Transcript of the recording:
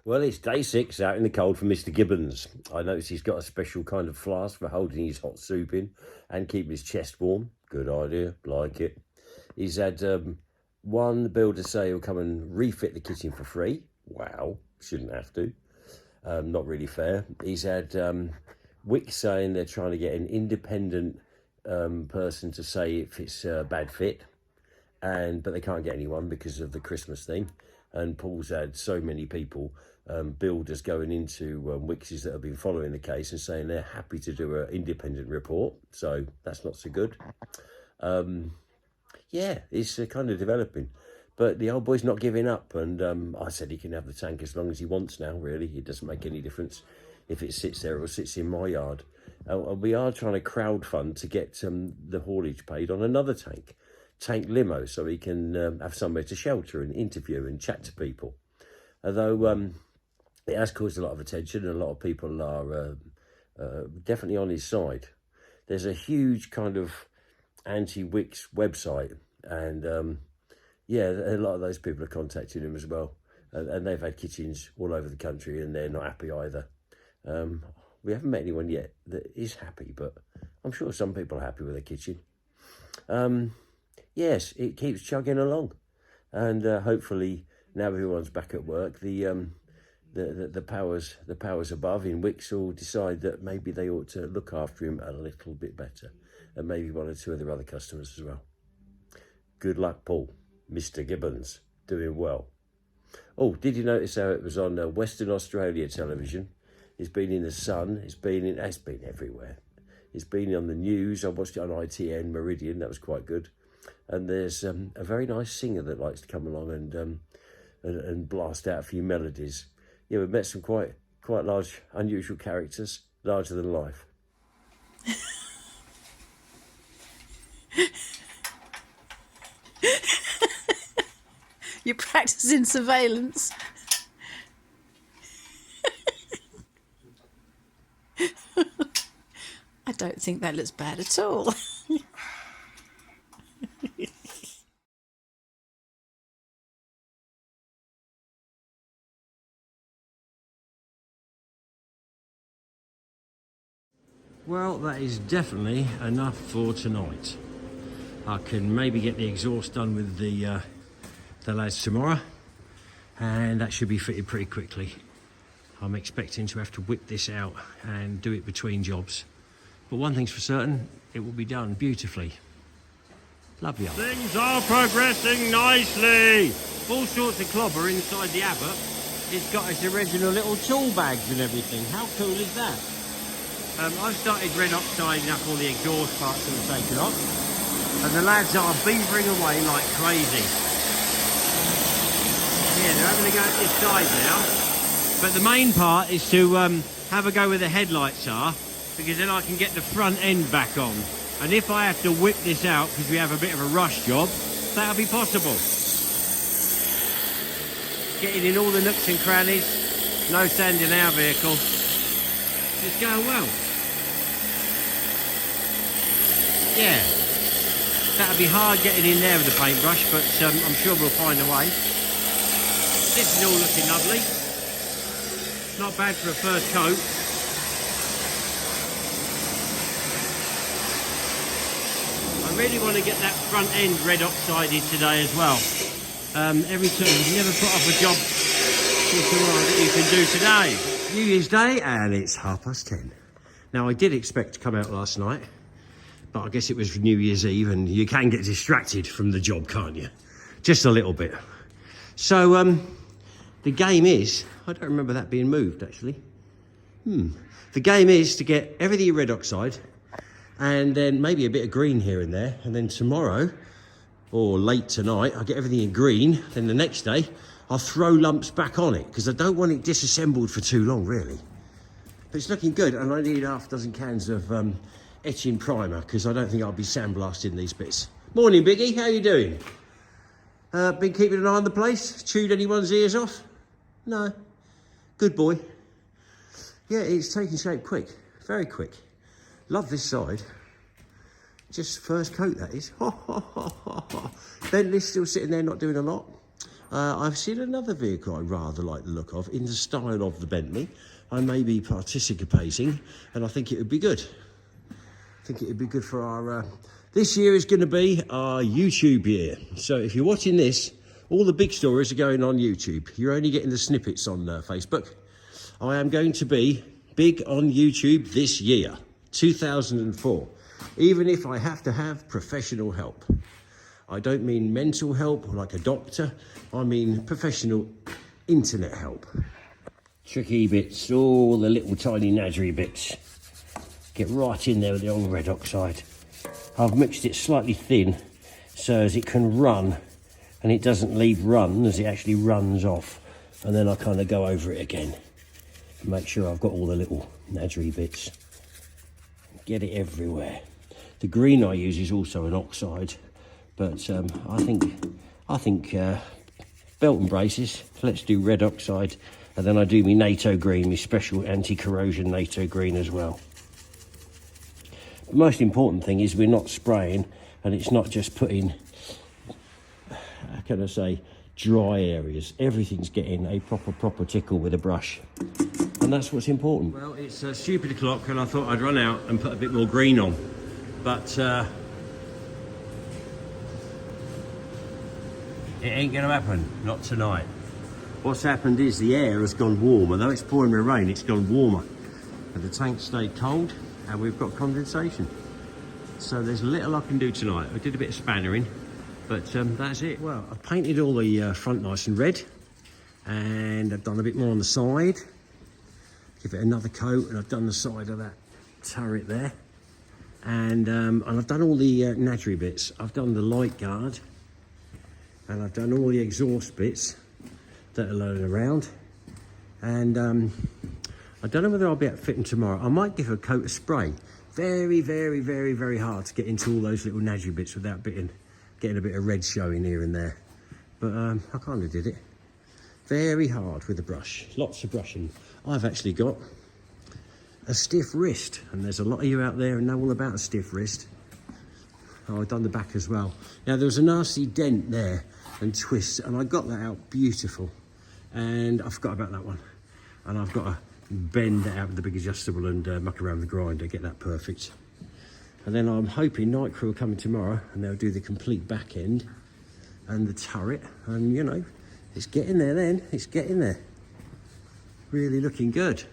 Well, it's day 6 out in the cold for Mr Gibbons. I noticed he's got a special kind of flask for holding his hot soup in and keeping his chest warm. Good idea, like it. He's had one builder say he'll come and refit the kitchen for free. Wow, shouldn't have to. Not really fair. He's had Wick saying they're trying to get an independent person to say if it's a bad fit, but they can't get anyone because of the Christmas thing. And Paul's had so many people, builders going into Wix's that have been following the case and saying they're happy to do an independent report. So that's not so good. Yeah, it's kind of developing. But the old boy's not giving up. And I said he can have the tank as long as he wants now, really. It doesn't make any difference if it sits there or sits in my yard. We are trying to crowdfund to get the haulage paid on another tank limo, so he can have somewhere to shelter and interview and chat to people. Although it has caused a lot of attention and a lot of people are definitely on his side. There's a huge kind of anti-Wix website, and yeah, a lot of those people are contacting him as well, and they've had kitchens all over the country and they're not happy either. We haven't met anyone yet that is happy, but I'm sure some people are happy with their kitchen. Yes, it keeps chugging along, and hopefully now everyone's back at work, the powers above in Wix will decide that maybe they ought to look after him a little bit better, and maybe one or two of their other customers as well. Good luck, Paul. Mr Gibbons, doing well. Oh, did you notice how it was on Western Australia television? It's been in the Sun. It's been everywhere. It's been on the news. I watched it on ITN Meridian. That was quite good. And there's a very nice singer that likes to come along and blast out a few melodies. Yeah, we've met some quite large, unusual characters, larger than life. You're practicing surveillance. I don't think that looks bad at all. Well, that is definitely enough for tonight. I can maybe get the exhaust done with the lads tomorrow, and that should be fitted pretty quickly. I'm expecting to have to whip this out and do it between jobs. But one thing's for certain, it will be done beautifully. Lovely. Things are progressing nicely. All sorts of clobber inside the Abbott. It's got its original little tool bags and everything. How cool is that? I've started red oxiding up all the exhaust parts of the Tanks-alot, and the lads are beavering away like crazy. Yeah, they're having a go at this side now, but the main part is to have a go where the headlights are, because then I can get the front end back on. And if I have to whip this out because we have a bit of a rush job, that'll be possible. Getting in all the nooks and crannies, no sand in our vehicle. It's going well. Yeah, that'll be hard getting in there with the paintbrush, but I'm sure we'll find a way. This is all looking lovely. Not bad for a first coat. I really want to get that front end red oxided today as well. Every time, you've never put off a job that you can do today. New Year's Day, and it's 10:30. Now, I did expect to come out last night, but I guess it was New Year's Eve, and you can get distracted from the job, can't you? Just a little bit. So, the game is, I don't remember that being moved, actually. The game is to get everything in red oxide, and then maybe a bit of green here and there, and then tomorrow, or late tonight, I'll get everything in green, then the next day, I'll throw lumps back on it, because I don't want it disassembled for too long, really. But it's looking good, and I need half a dozen cans of etching primer, because I don't think I'll be sandblasting these bits. Morning, Biggie, how you doing? Been keeping an eye on the place? Chewed anyone's ears off? No. Good boy. Yeah, it's taking shape quick, very quick. Love this side. Just first coat, that is. Bentley's still sitting there not doing a lot. I've seen another vehicle I rather like the look of, in the style of the Bentley. I may be participating, and I think it would be good. I think it would be good for our... this year is going to be our YouTube year. So if you're watching this, all the big stories are going on YouTube. You're only getting the snippets on Facebook. I am going to be big on YouTube this year, 2004. Even if I have to have professional help. I don't mean mental help like a doctor. I mean professional internet help. Tricky bits, all the little tiny nadgery bits. Get right in there with the old red oxide. I've mixed it slightly thin so as it can run and it doesn't leave runs, it actually runs off. And then I kind of go over it again. Make sure I've got all the little nadgery bits. Get it everywhere. The green I use is also an oxide, but I think belt and braces. Let's do red oxide, and then I do my NATO green, my special anti-corrosion NATO green as well. The most important thing is we're not spraying, and it's not just putting, how can I say, dry areas. Everything's getting a proper tickle with a brush. And that's what's important. Well, it's a stupid o'clock and I thought I'd run out and put a bit more green on. But it ain't going to happen, not tonight. What's happened is the air has gone warm. Although it's pouring with rain, it's gone warmer. And the tank stayed cold and we've got condensation. So there's little I can do tonight. I did a bit of spannering, but that's it. Well, I've painted all the front nice and red. And I've done a bit more on the side. Give it another coat, and I've done the side of that turret there, and I've done all the nadgery bits. I've done the light guard, and I've done all the exhaust bits that are loaded around, and I don't know whether I'll be able to fit them tomorrow. I might give a coat of spray. Very hard to get into all those little nadgery bits without getting a bit of red showing here and there, but I kind of did it. Very hard with a brush, lots of brushing. I've actually got a stiff wrist, and there's a lot of you out there who know all about a stiff wrist. Oh, I've done the back as well. Now, there was a nasty dent there and twist, and I got that out beautiful. And I forgot about that one. And I've got to bend it out with the big adjustable and muck around the grinder, get that perfect. And then I'm hoping night crew will come in tomorrow, and they'll do the complete back end and the turret, and you know, it's getting there then, it's getting there. Really looking good.